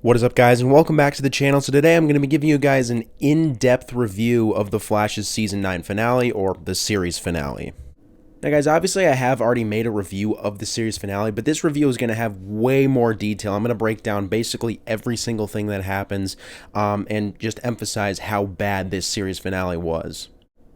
What is up, guys, and welcome back to the channel. So today I'm going to be giving you guys an in-depth review of The Flash's Season 9 finale, or the series finale. Now guys, obviously I have already made a review of the series finale, but this review is going to have way more detail. I'm going to break down basically every single thing that happens and just emphasize how bad this series finale was.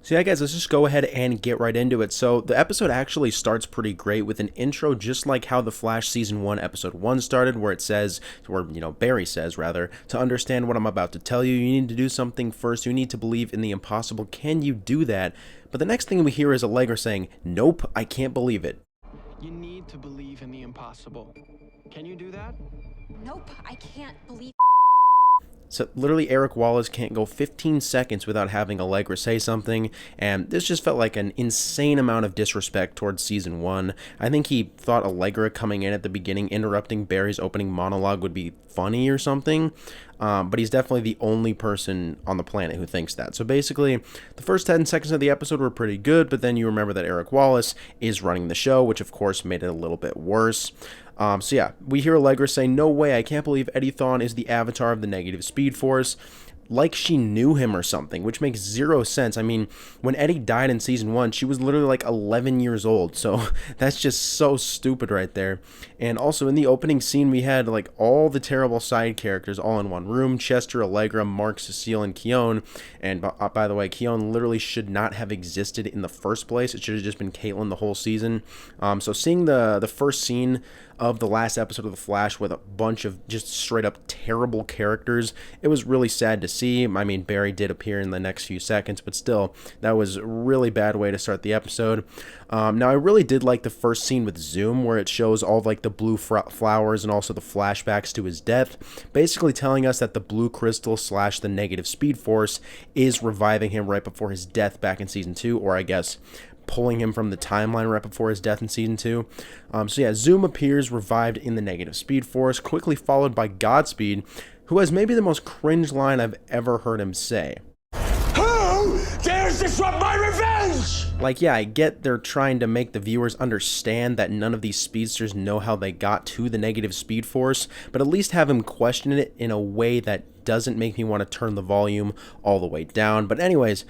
So yeah guys, let's just go ahead and get right into it. So the episode actually starts pretty great with an intro just like how The Flash Season 1 Episode 1 started, where it says, or Barry says rather, to understand what I'm about to tell you, you need to do something first. You need to believe in the impossible. Can you do that? But the next thing we hear is Allegra saying, nope, I can't believe it. You need to believe in the impossible. Can you do that? Nope, I can't believe. So literally Eric Wallace can't go 15 seconds without having Allegra say something, and this just felt like an insane amount of disrespect towards Season 1. I think he thought Allegra coming in at the beginning, interrupting Barry's opening monologue would be funny or something, but he's definitely the only person on the planet who thinks that. So basically, the first 10 seconds of the episode were pretty good, but then you remember that Eric Wallace is running the show, which of course made it a little bit worse. So yeah, we hear Allegra say, no way, I can't believe Eddie Thawne is the avatar of the negative speed force. Like she knew him or something, which makes zero sense. I mean, when Eddie died in Season 1, she was literally like 11 years old, so that's just so stupid right there. And also in the opening scene, we had like all the terrible side characters all in one room: Chester, Allegra, Mark, Cecile, and Keone. And by the way, Keone literally should not have existed in the first place. It should have just been Caitlin the whole season. So seeing the first scene of the last episode of The Flash with a bunch of just straight up terrible characters, it was really sad to see. I mean, Barry did appear in the next few seconds, but still, that was a really bad way to start the episode. Now, I really did like the first scene with Zoom, where it shows all of, like, the blue flowers and also the flashbacks to his death, basically telling us that the blue crystal / the negative speed force is reviving him right before his death back in Season 2, or I guess pulling him from the timeline right before his death in Season 2. So yeah, Zoom appears revived in the negative speed force, quickly followed by Godspeed, who has maybe the most cringe line I've ever heard him say. Who dares disrupt my revenge? Like, yeah, I get they're trying to make the viewers understand that none of these speedsters know how they got to the negative speed force, but at least have him question it in a way that doesn't make me want to turn the volume all the way down. But anyways,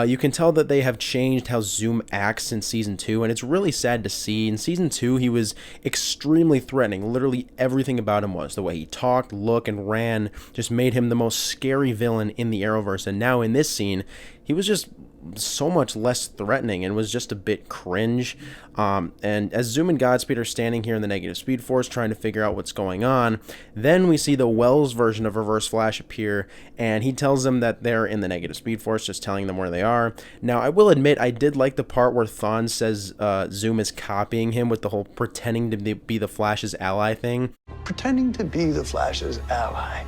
you can tell that they have changed how Zoom acts in Season 2, and it's really sad to see. In Season 2, he was extremely threatening. Literally everything about him was. The way he talked, looked, and ran just made him the most scary villain in the Arrowverse. And now in this scene, he was just so much less threatening and was just a bit cringe. And as Zoom and Godspeed are standing here in the negative speed force trying to figure out what's going on, then we see the Wells version of Reverse Flash appear, and he tells them that they're in the negative speed force, just telling them where they are. Now, I will admit, I did like the part where Thawne says Zoom is copying him with the whole pretending to be the Flash's ally thing. Pretending to be the Flash's ally.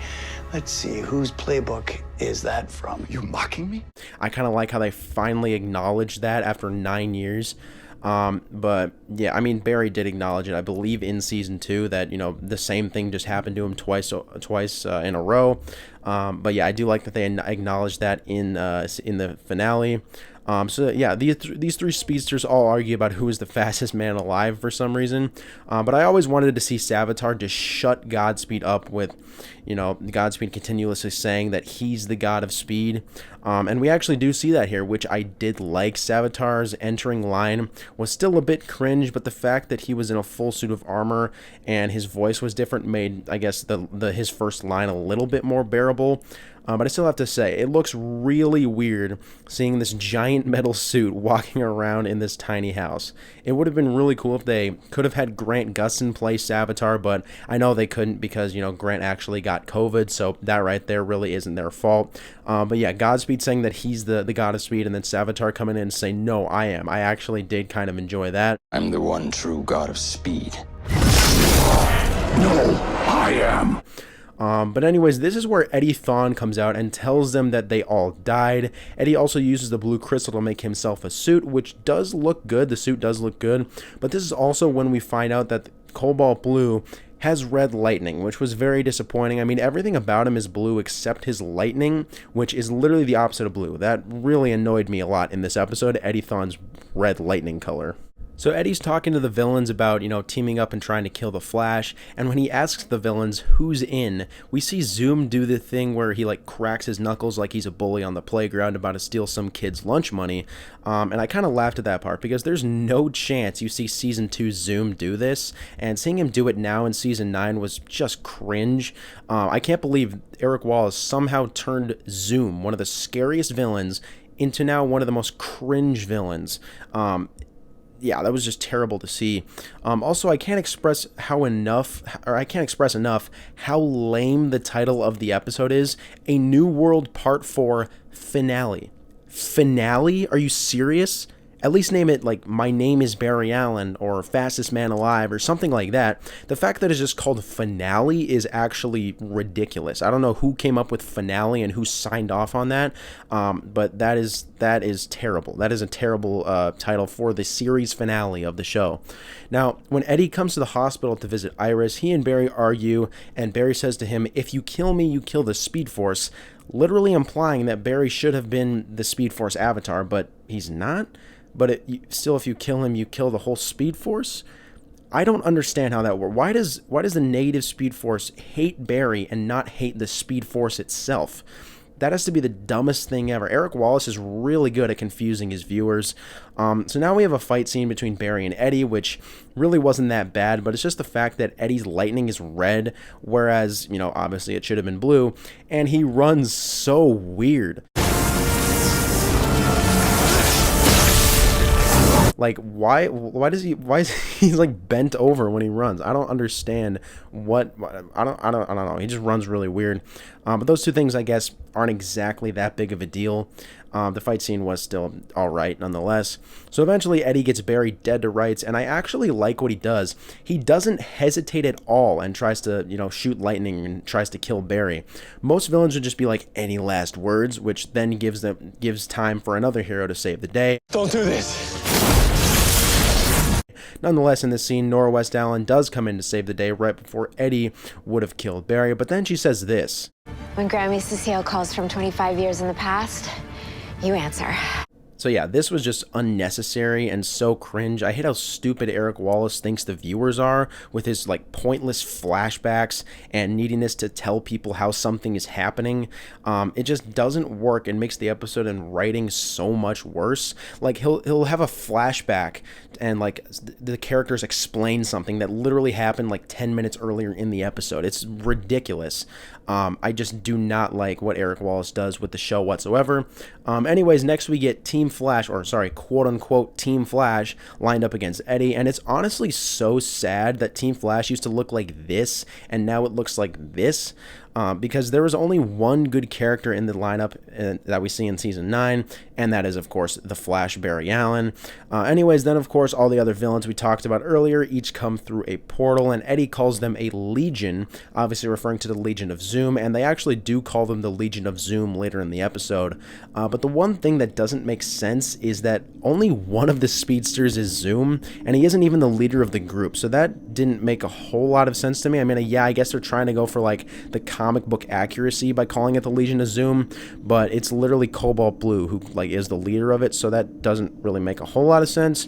Let's see, whose playbook is that from? You mocking me? I kind of like how they finally acknowledged that after 9 years. But yeah, I mean, Barry did acknowledge it, I believe, in Season 2, that, the same thing just happened to him twice in a row. But yeah, I do like that they acknowledged that in the finale. So yeah, these three speedsters all argue about who is the fastest man alive for some reason. But I always wanted to see Savitar just shut Godspeed up with, Godspeed continuously saying that he's the god of speed. And we actually do see that here, which I did like. Savitar's entering line was still a bit cringe, but the fact that he was in a full suit of armor and his voice was different made, I guess, his first line a little bit more bearable. But I still have to say, it looks really weird seeing this giant metal suit walking around in this tiny house. It would have been really cool if they could have had Grant Gustin play Savitar, but I know they couldn't because, Grant actually got COVID, so that right there really isn't their fault. But yeah, Godspeed saying that he's the god of speed, and then Savitar coming in and saying, no, I am. I actually did kind of enjoy that. I'm the one true god of speed. No, I am. But anyways, this is where Eddie Thawne comes out and tells them that they all died. Eddie also uses the blue crystal to make himself a suit, which does look good. The suit does look good. But this is also when we find out that Cobalt Blue has red lightning, which was very disappointing. I mean, everything about him is blue except his lightning, which is literally the opposite of blue. That really annoyed me a lot in this episode, Eddie Thawne's red lightning color. So Eddie's talking to the villains about, teaming up and trying to kill the Flash, and when he asks the villains who's in, we see Zoom do the thing where he cracks his knuckles like he's a bully on the playground about to steal some kid's lunch money, and I kind of laughed at that part because there's no chance you see Season 2 Zoom do this, and seeing him do it now in Season 9 was just cringe. I can't believe Eric Wallace somehow turned Zoom, one of the scariest villains, into now one of the most cringe villains. Yeah, that was just terrible to see. Also, I can't express enough how lame the title of the episode is. A New World Part 4 Finale. Finale? Are you serious? At least name it My Name is Barry Allen or Fastest Man Alive or something like that. The fact that it's just called Finale is actually ridiculous. I don't know who came up with Finale and who signed off on that, but that is terrible. That is a terrible title for the series finale of the show. Now, when Eddie comes to the hospital to visit Iris, he and Barry argue, and Barry says to him, "If you kill me, you kill the Speed Force," literally implying that Barry should have been the Speed Force avatar, but he's not. But if you kill him, you kill the whole Speed Force? I don't understand how that works. Why does the negative Speed Force hate Barry and not hate the Speed Force itself? That has to be the dumbest thing ever. Eric Wallace is really good at confusing his viewers. So now we have a fight scene between Barry and Eddie, which really wasn't that bad, but it's just the fact that Eddie's lightning is red, whereas, obviously it should have been blue, and he runs so weird. Why is he bent over when he runs? I don't understand I don't know. He just runs really weird. But those two things, I guess, aren't exactly that big of a deal. The fight scene was still all right nonetheless. So eventually Eddie gets Barry dead to rights, and I actually like what he does. He doesn't hesitate at all and tries to, shoot lightning and tries to kill Barry. Most villains would just be like, "Any last words?" which then gives time for another hero to save the day. Don't do this. Nonetheless, in this scene, Nora West Allen does come in to save the day right before Eddie would have killed Barry, but then she says this. When Grammy Cecile calls from 25 years in the past, you answer. So yeah, this was just unnecessary and so cringe. I hate how stupid Eric Wallace thinks the viewers are with his pointless flashbacks and neediness to tell people how something is happening. It just doesn't work and makes the episode and writing so much worse. He'll have a flashback and the characters explain something that literally happened 10 minutes earlier in the episode. It's ridiculous. I just do not like what Eric Wallace does with the show whatsoever. Anyways, next we get quote-unquote Team Flash lined up against Eddie, and it's honestly so sad that Team Flash used to look like this, and now it looks like this. Because there was only one good character in the lineup that we see in Season 9, and that is, of course, the Flash, Barry Allen. Anyways, then, of course, all the other villains we talked about earlier each come through a portal, and Eddie calls them a Legion, obviously referring to the Legion of Zoom, and they actually do call them the Legion of Zoom later in the episode. But the one thing that doesn't make sense is that only one of the speedsters is Zoom, and he isn't even the leader of the group, so that didn't make a whole lot of sense to me. I mean, yeah, I guess they're trying to go for, the comic book accuracy by calling it the Legion of Zoom, but it's literally Cobalt Blue who is the leader of it, so that doesn't really make a whole lot of sense.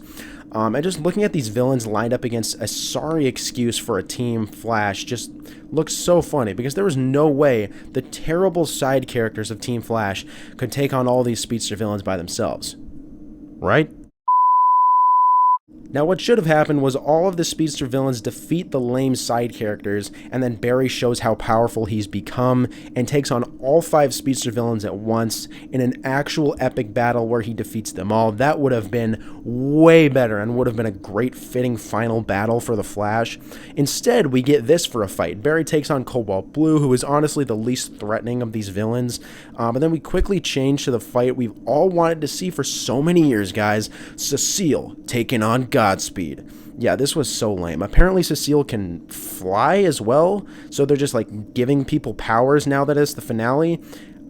And just looking at these villains lined up against a sorry excuse for a Team Flash just looks so funny, because there was no way the terrible side characters of Team Flash could take on all these speedster villains by themselves, right? Now, what should have happened was all of the speedster villains defeat the lame side characters, and then Barry shows how powerful he's become and takes on all 5 speedster villains at once in an actual epic battle where he defeats them all. That would have been way better and would have been a great fitting final battle for the Flash. Instead, we get this for a fight. Barry takes on Cobalt Blue, who is honestly the least threatening of these villains, but then we quickly change to the fight we've all wanted to see for so many years, guys. Cecile taking on Godspeed. Yeah, this was so lame. Apparently Cecile can fly as well, so they're just giving people powers now that it's the finale.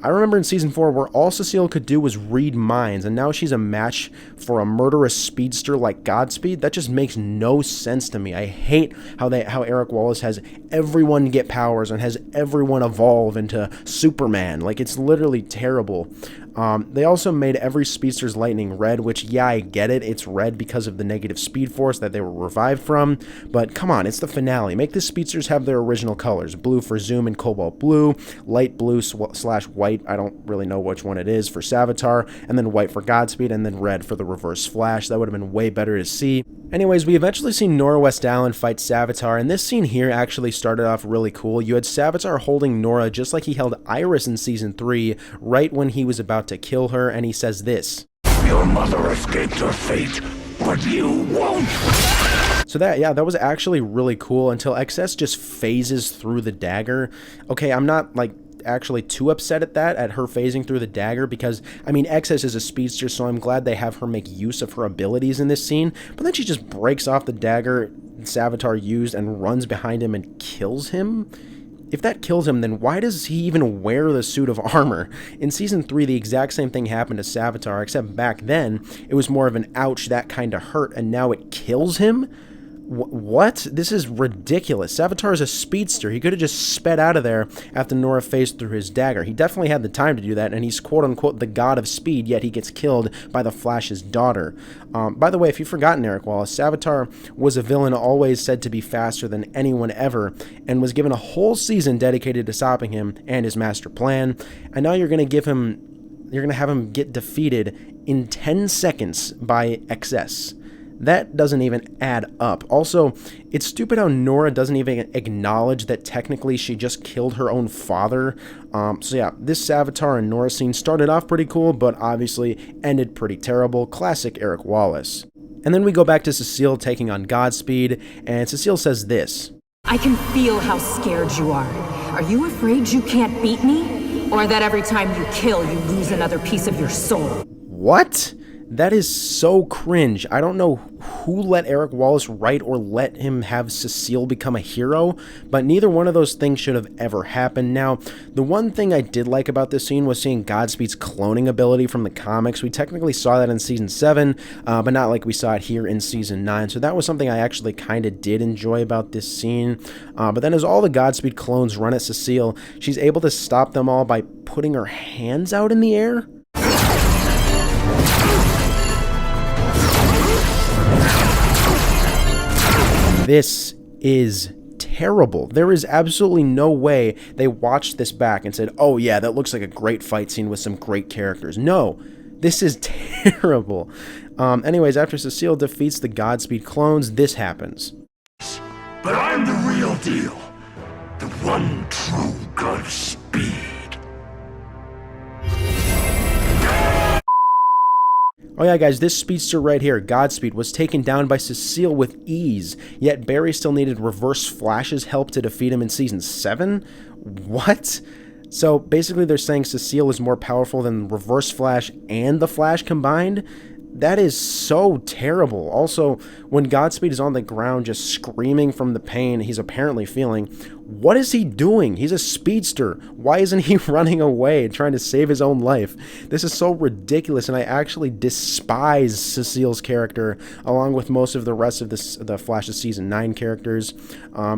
I remember in Season 4 where all Cecile could do was read minds, and now she's a match for a murderous speedster like Godspeed. That just makes no sense to me. I hate how Eric Wallace has everyone get powers and has everyone evolve into Superman. Like, it's literally terrible. They also made every speedster's lightning red, which, yeah, I get it. It's red because of the negative speed force that they were revived from. But come on, it's the finale. Make the speedsters have their original colors. Blue for Zoom and Cobalt Blue, light blue / white, I don't really know which one it is, for Savitar, and then white for Godspeed, and then red for the Reverse Flash. That would have been way better to see. Anyways, we eventually see Nora West-Allen fight Savitar, and this scene here actually started off really cool. You had Savitar holding Nora just like he held Iris in Season 3, right when he was about to kill her, and he says this. Your mother escaped her fate, but you won't! So that was actually really cool until XS just phases through the dagger. Okay, I'm not, like, actually too upset at that, at her phasing through the dagger, because I mean XS is a speedster, so I'm glad they have her make use of her abilities in this scene, but then she just breaks off the dagger Savitar used and runs behind him and kills him. If that kills him, then why does he even wear the suit of armor? In Season 3, the exact same thing happened to Savitar, except back then it was more of an ouch, that kind of hurt, and now it kills him? What? This is ridiculous. Savitar is a speedster. He could have just sped out of there after Nora phased through his dagger. He definitely had the time to do that, and he's quote-unquote the god of speed, yet he gets killed by the Flash's daughter. By the way, if you've forgotten, Eric Wallace, Savitar was a villain always said to be faster than anyone ever, and was given a whole season dedicated to stopping him and his master plan, and now you're going to have him get defeated in 10 seconds by XS. That doesn't even add up. Also, it's stupid how Nora doesn't even acknowledge that technically she just killed her own father. So yeah, this Savitar and Nora scene started off pretty cool, but obviously ended pretty terrible. Classic Eric Wallace. And then we go back to Cecile taking on Godspeed, and Cecile says this. I can feel how scared you are. Are you afraid you can't beat me? Or that every time you kill, you lose another piece of your soul? What? That is so cringe. I don't know who let Eric Wallace write or let him have Cecile become a hero, but neither one of those things should have ever happened. Now, the one thing I did like about this scene was seeing Godspeed's cloning ability from the comics. We technically saw that in Season 7, but not like we saw it here in Season 9, so that was something I actually kind of did enjoy about this scene. But then as all the Godspeed clones run at Cecile, she's able to stop them all by putting her hands out in the air. This is terrible. There is absolutely no way they watched this back and said, oh yeah, that looks like a great fight scene with some great characters. No, this is terrible. Anyways, after Cecile defeats the Godspeed clones, this happens. But I'm the real deal. The one true god of speed. Oh yeah, guys, this speedster right here, Godspeed, was taken down by Cecile with ease, yet Barry still needed Reverse Flash's help to defeat him in Season 7? What? So basically they're saying Cecile is more powerful than Reverse Flash and the Flash combined? That is so terrible. Also, when Godspeed is on the ground just screaming from the pain he's apparently feeling, what is he doing? He's a speedster. Why isn't he running away and trying to save his own life? This is so ridiculous, and I actually despise Cecile's character, along with most of the rest of the Flash's Season 9 characters.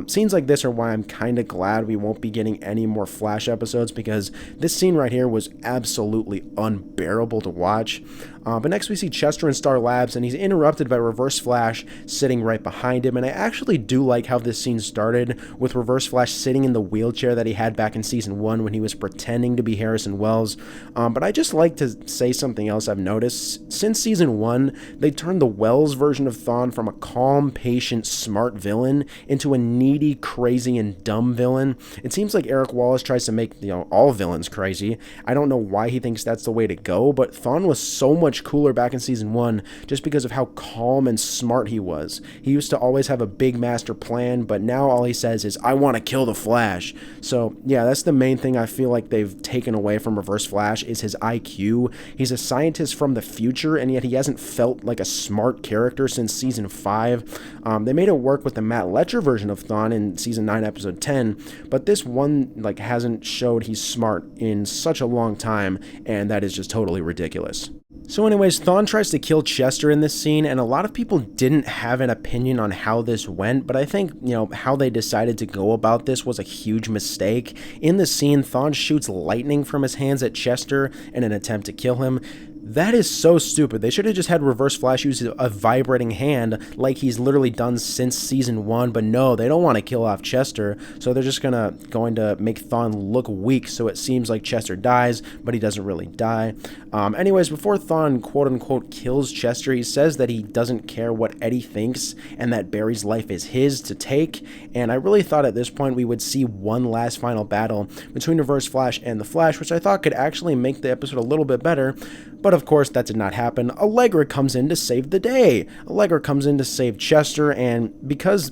Scenes like this are why I'm kind of glad we won't be getting any more Flash episodes, because this scene right here was absolutely unbearable to watch. But next we see Chester in Star Labs, and he's interrupted by Reverse Flash sitting right behind him, and I actually do like how this scene started, with Reverse Flash sitting in the wheelchair that he had back in Season 1 when he was pretending to be Harrison Wells. But I just like to say something else I've noticed. Since Season 1, they turned the Wells version of Thawne from a calm, patient, smart villain into a needy, crazy, and dumb villain. It seems like Eric Wallace tries to make, all villains crazy. I don't know why he thinks that's the way to go, but Thawne was so much cooler back in Season 1 just because of how calm and smart he was. He used to always have a big master plan, but now all he says is, I want to kill the Flash. So yeah, that's the main thing I feel like they've taken away from Reverse Flash is his IQ. He's a scientist from the future, and yet he hasn't felt like a smart character since Season 5. They made it work with the Matt Letcher version of Thawne in Season 9, Episode 10, but this one hasn't showed he's smart in such a long time, and that is just totally ridiculous. So anyways, Thawne tries to kill Chester in this scene, and a lot of people didn't have an opinion on how this went, but I think, how they decided to go about this was a huge mistake. In the scene, Thawne shoots lightning from his hands at Chester in an attempt to kill him. That is so stupid. They should have just had Reverse Flash use a vibrating hand like he's literally done since season 1, but no, they don't want to kill off Chester, so they're just going to make Thawne look weak so it seems like Chester dies, but he doesn't really die. Anyways, before Thawne quote-unquote kills Chester, he says that he doesn't care what Eddie thinks and that Barry's life is his to take, and I really thought at this point we would see one last final battle between Reverse Flash and the Flash, which I thought could actually make the episode a little bit better, but of course that did not happen. Allegra comes in to save the day. Allegra comes in to save Chester, and because,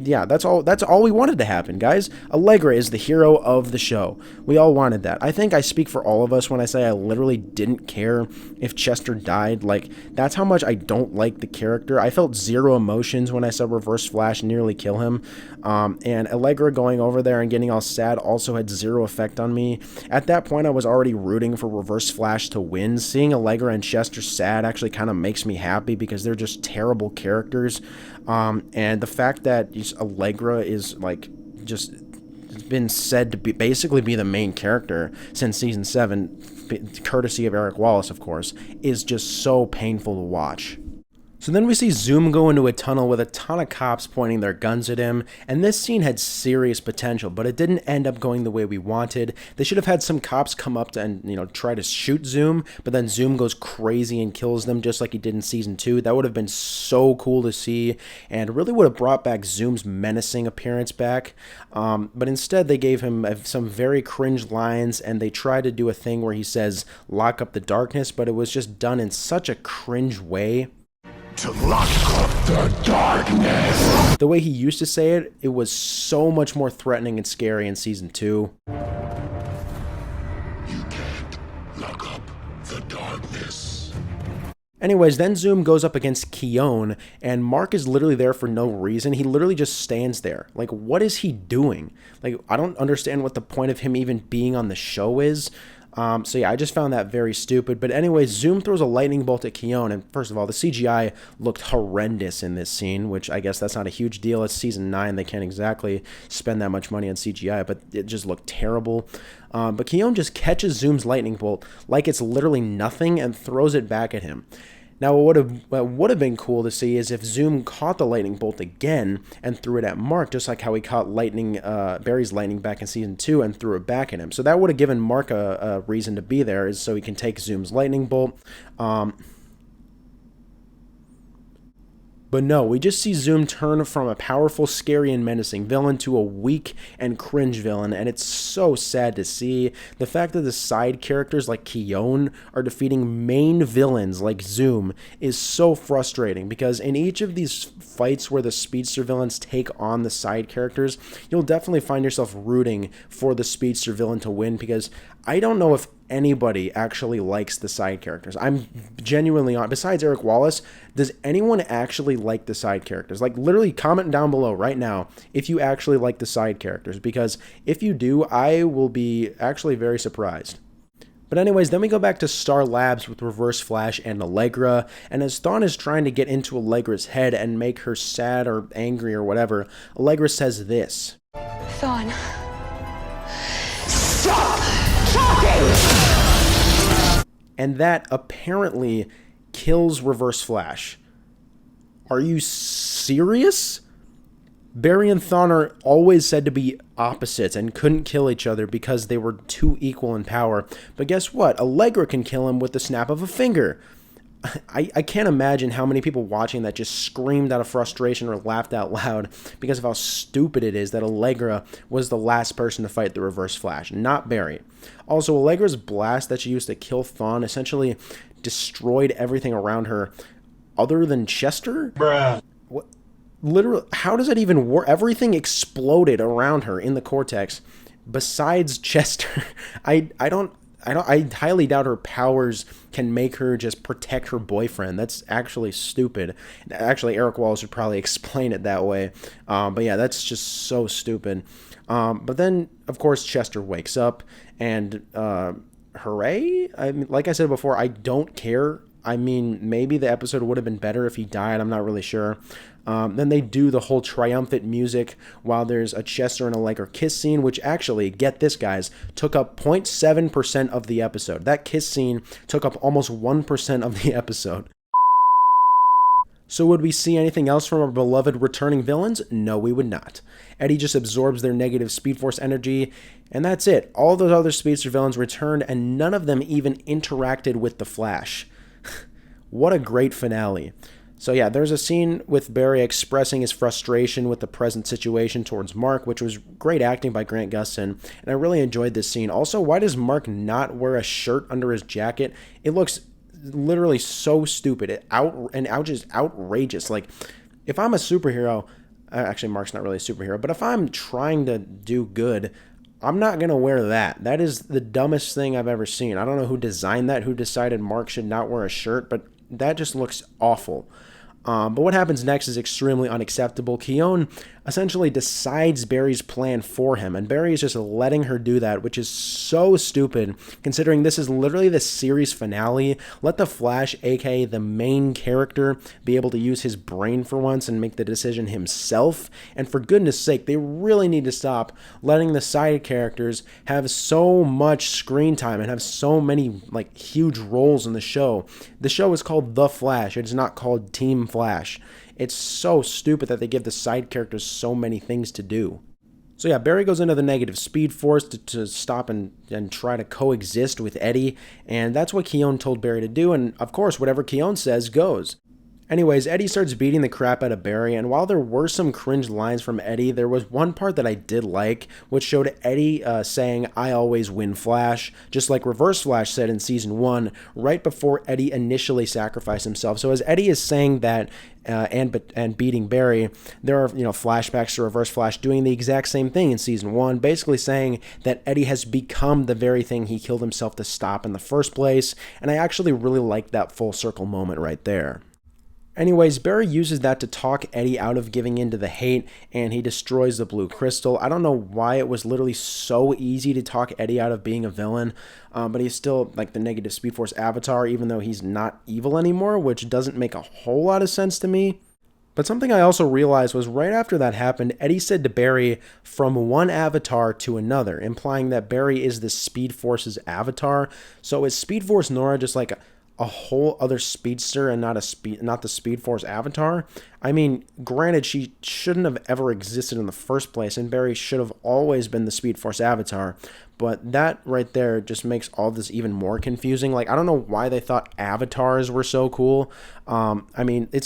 yeah, that's all we wanted to happen, guys. Allegra is the hero of the show. We all wanted that. I think I speak for all of us when I say I literally didn't care if Chester died. Like, that's how much I don't like the character. I felt zero emotions when I saw Reverse Flash nearly kill him. And Allegra going over there and getting all sad also had zero effect on me. At that point, I was already rooting for Reverse Flash to win. Seeing Allegra and Chester sad actually kind of makes me happy because they're just terrible characters. And the fact that Allegra is just been said to basically be the main character since season 7, courtesy of Eric Wallace, of course, is just so painful to watch. So then we see Zoom go into a tunnel with a ton of cops pointing their guns at him, and this scene had serious potential, but it didn't end up going the way we wanted. They should have had some cops come up and try to shoot Zoom, but then Zoom goes crazy and kills them just like he did in season 2. That would have been so cool to see, and really would have brought back Zoom's menacing appearance back. But instead they gave him some very cringe lines, and they tried to do a thing where he says, "Lock up the darkness," but it was just done in such a cringe way. To lock up the darkness. The way he used to say it, it was so much more threatening and scary in season 2. You can't lock up the darkness. Anyways, then Zoom goes up against Keone, and Mark is literally there for no reason. He literally just stands there. Like, what is he doing? Like, I don't understand what the point of him even being on the show is. So yeah, I just found that very stupid. But anyways, Zoom throws a lightning bolt at Keone, and first of all, the CGI looked horrendous in this scene, which I guess that's not a huge deal. It's season 9, they can't exactly spend that much money on CGI, but it just looked terrible. But Keone just catches Zoom's lightning bolt like it's literally nothing and throws it back at him. Now, what would have been cool to see is if Zoom caught the lightning bolt again and threw it at Mark, just like how he caught Barry's lightning back in season 2 and threw it back at him. So that would have given Mark a reason to be there, is so he can take Zoom's lightning bolt. But no, we just see Zoom turn from a powerful, scary, and menacing villain to a weak and cringe villain, and it's so sad to see. The fact that the side characters like Keone are defeating main villains like Zoom is so frustrating, because in each of these fights where the speedster villains take on the side characters, you'll definitely find yourself rooting for the speedster villain to win, because I don't know if anybody actually likes the side characters. I'm genuinely on. Besides Eric Wallace, does anyone actually like the side characters? Like, literally comment down below right now if you actually like the side characters, because if you do, I will be actually very surprised. But anyways, then we go back to Star Labs with Reverse Flash and Allegra, and as Thawne is trying to get into Allegra's head and make her sad or angry or whatever, Allegra says this. Thawne. Stop talking! And that apparently kills Reverse Flash. Are you serious? Barry and Thawne are always said to be opposites and couldn't kill each other because they were too equal in power. But guess what? Allegra can kill him with the snap of a finger. I can't imagine how many people watching that just screamed out of frustration or laughed out loud because of how stupid it is that Allegra was the last person to fight the Reverse Flash, not Barry. Also, Allegra's blast that she used to kill Thawne essentially destroyed everything around her other than Chester? Bruh. What? Literally, how does it even work? Everything exploded around her in the cortex besides Chester. I highly doubt her powers can make her just protect her boyfriend. That's actually stupid. Actually, Eric Wallace would probably explain it that way. But yeah, that's just so stupid. But then, of course, Chester wakes up, and hooray. I mean, like I said before, I don't care. I mean, maybe the episode would have been better if he died. I'm not really sure. Then they do the whole triumphant music while there's a Chester and Allegra kiss scene, which actually, get this, guys, took up 0.7% of the episode. That kiss scene took up almost 1% of the episode. So would we see anything else from our beloved returning villains? No, we would not. Eddie just absorbs their negative Speed Force energy, and that's it. All those other Speedster villains returned, and none of them even interacted with the Flash. What a great finale. So yeah, there's a scene with Barry expressing his frustration with the present situation towards Mark, which was great acting by Grant Gustin, and I really enjoyed this scene. Also, why does Mark not wear a shirt under his jacket? It looks literally so stupid. Just outrageous. Like, if I'm a superhero, actually Mark's not really a superhero, but if I'm trying to do good, I'm not going to wear that. That is the dumbest thing I've ever seen. I don't know who designed that, who decided Mark should not wear a shirt, but that just looks awful. But what happens next is extremely unacceptable. Keone essentially decides Barry's plan for him, and Barry is just letting her do that, which is so stupid, considering this is literally the series finale. Let the Flash, aka the main character, be able to use his brain for once and make the decision himself. And for goodness sake, they really need to stop letting the side characters have so much screen time and have so many, like, huge roles in the show. The show is called The Flash. It's not called Team Flash. It's so stupid that they give the side characters so many things to do. So yeah, Barry goes into the negative Speed Force to stop and try to coexist with Eddie, and that's what Keone told Barry to do, and of course, whatever Keone says goes. Anyways, Eddie starts beating the crap out of Barry, and while there were some cringe lines from Eddie, there was one part that I did like, which showed Eddie saying, "I always win, Flash," just like Reverse Flash said in Season 1, right before Eddie initially sacrificed himself. So as Eddie is saying that and beating Barry, there are, flashbacks to Reverse Flash doing the exact same thing in Season 1, basically saying that Eddie has become the very thing he killed himself to stop in the first place, and I actually really liked that full circle moment right there. Anyways, Barry uses that to talk Eddie out of giving in to the hate, and he destroys the blue crystal. I don't know why it was literally so easy to talk Eddie out of being a villain, but he's still like the negative Speed Force avatar, even though he's not evil anymore, which doesn't make a whole lot of sense to me. But something I also realized was right after that happened, Eddie said to Barry, "from one avatar to another," implying that Barry is the Speed Force's avatar. So is Speed Force Nora just like a whole other speedster and not the Speed Force avatar? I mean, granted, she shouldn't have ever existed in the first place, and Barry should have always been the Speed Force avatar, but that right there just makes all this even more confusing. Like, I don't know why they thought avatars were so cool. I mean, it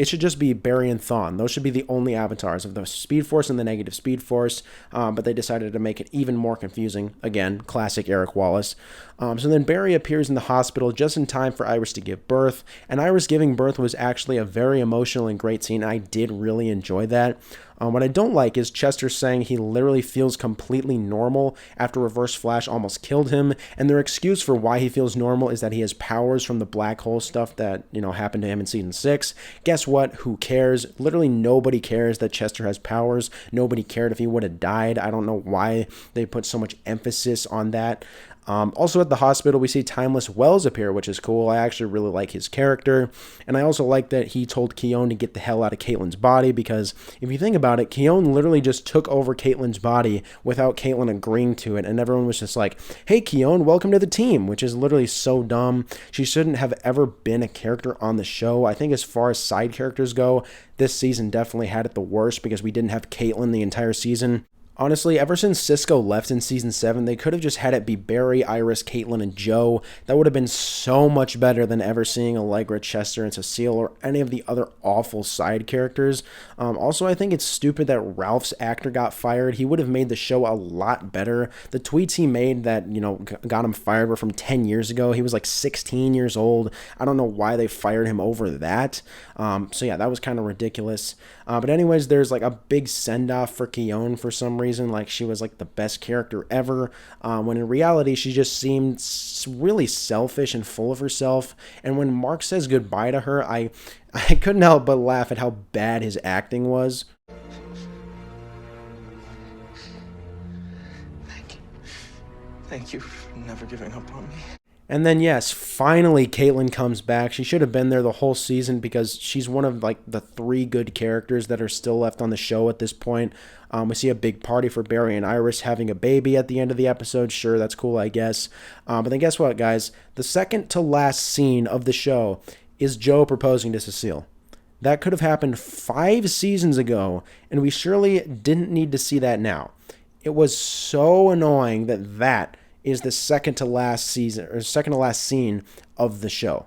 should just be Barry and Thawne. Those should be the only avatars of the Speed Force and the negative Speed Force, but they decided to make it even more confusing. Again, classic Eric Wallace. So then Barry appears in the hospital just in time for Iris to give birth, and Iris giving birth was actually a very emotional and great scene. I did really enjoy that. What I don't like is Chester saying he literally feels completely normal after Reverse Flash almost killed him, and their excuse for why he feels normal is that he has powers from the black hole stuff that, happened to him in Season 6. Guess what? Who cares? Literally nobody cares that Chester has powers. Nobody cared if he would have died. I don't know why they put so much emphasis on that. Also at the hospital, we see Timeless Wells appear, which is cool. I actually really like his character, and I also like that he told Keone to get the hell out of Caitlin's body, because if you think about it, Keone literally just took over Caitlin's body without Caitlin agreeing to it, and everyone was just like, "Hey Keone, welcome to the team," which is literally so dumb. She shouldn't have ever been a character on the show. I think as far as side characters go, this season definitely had it the worst because we didn't have Caitlin the entire season. Honestly, ever since Cisco left in Season 7, they could have just had it be Barry, Iris, Caitlin, and Joe. That would have been so much better than ever seeing Allegra, Chester, and Cecile, or any of the other awful side characters. Also, I think it's stupid that Ralph's actor got fired. He would have made the show a lot better. The tweets he made that, got him fired were from 10 years ago. He was like 16 years old. I don't know why they fired him over that. So yeah, that was kind of ridiculous. But anyways, there's like a big send-off for Keone for some reason, like she was like the best character ever, when in reality she just seemed really selfish and full of herself. And when Mark says goodbye to her, I couldn't help but laugh at how bad his acting was. Thank you for never giving up on me. And then, yes, finally Caitlin comes back. She should have been there the whole season because she's one of like the 3 good characters that are still left on the show at this point. We see a big party for Barry and Iris having a baby at the end of the episode. Sure, that's cool, I guess. But then guess what, guys? The second to last scene of the show is Joe proposing to Cecile. That could have happened 5 seasons ago, and we surely didn't need to see that now. It was so annoying that is the second to last season or second to last scene of the show.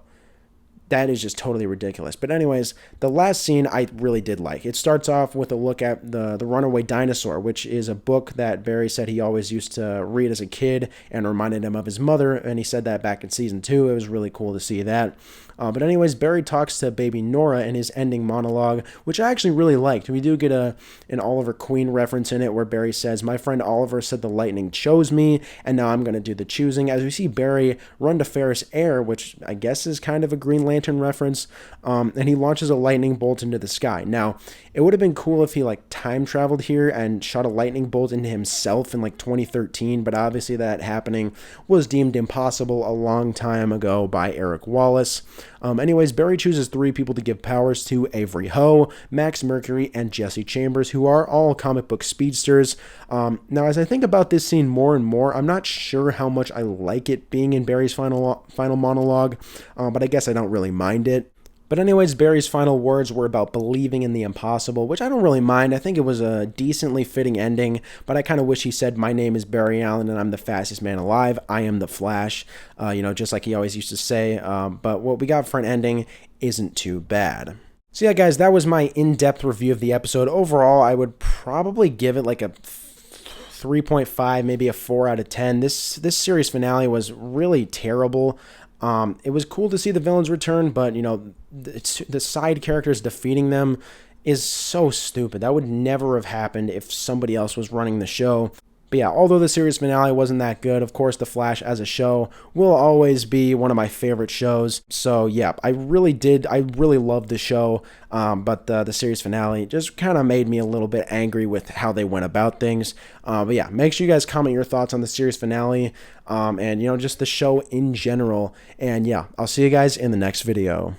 That is just totally ridiculous. But anyways, the last scene I really did like. It starts off with a look at the Runaway Dinosaur, which is a book that Barry said he always used to read as a kid and reminded him of his mother. And he said that back in season 2. It was really cool to see that. But anyways, Barry talks to baby Nora in his ending monologue, which I actually really liked. We do get an Oliver Queen reference in it where Barry says, "My friend Oliver said the lightning chose me, and now I'm going to do the choosing." As we see Barry run to Ferris Air, which I guess is kind of a Green Lantern reference, and he launches a lightning bolt into the sky. Now, it would have been cool if he like time traveled here and shot a lightning bolt into himself in like 2013, but obviously that happening was deemed impossible a long time ago by Eric Wallace. Anyways, Barry chooses 3 people to give powers to: Avery Ho, Max Mercury, and Jesse Chambers, who are all comic book speedsters. Now, as I think about this scene more and more, I'm not sure how much I like it being in Barry's final monologue, but I guess I don't really mind it. But anyways, Barry's final words were about believing in the impossible, which I don't really mind. I think it was a decently fitting ending, but I kind of wish he said, "My name is Barry Allen and I'm the fastest man alive. I am the Flash," just like he always used to say. But what we got for an ending isn't too bad. So yeah, guys, that was my in-depth review of the episode. Overall, I would probably give it like a 3.5, maybe a 4 out of 10. This series finale was really terrible. It was cool to see the villains return, but, the side characters defeating them is so stupid. That would never have happened if somebody else was running the show. But yeah, although the series finale wasn't that good, of course, The Flash as a show will always be one of my favorite shows. So yeah, I really loved the show, but the series finale just kind of made me a little bit angry with how they went about things. But yeah, make sure you guys comment your thoughts on the series finale, and just the show in general. And yeah, I'll see you guys in the next video.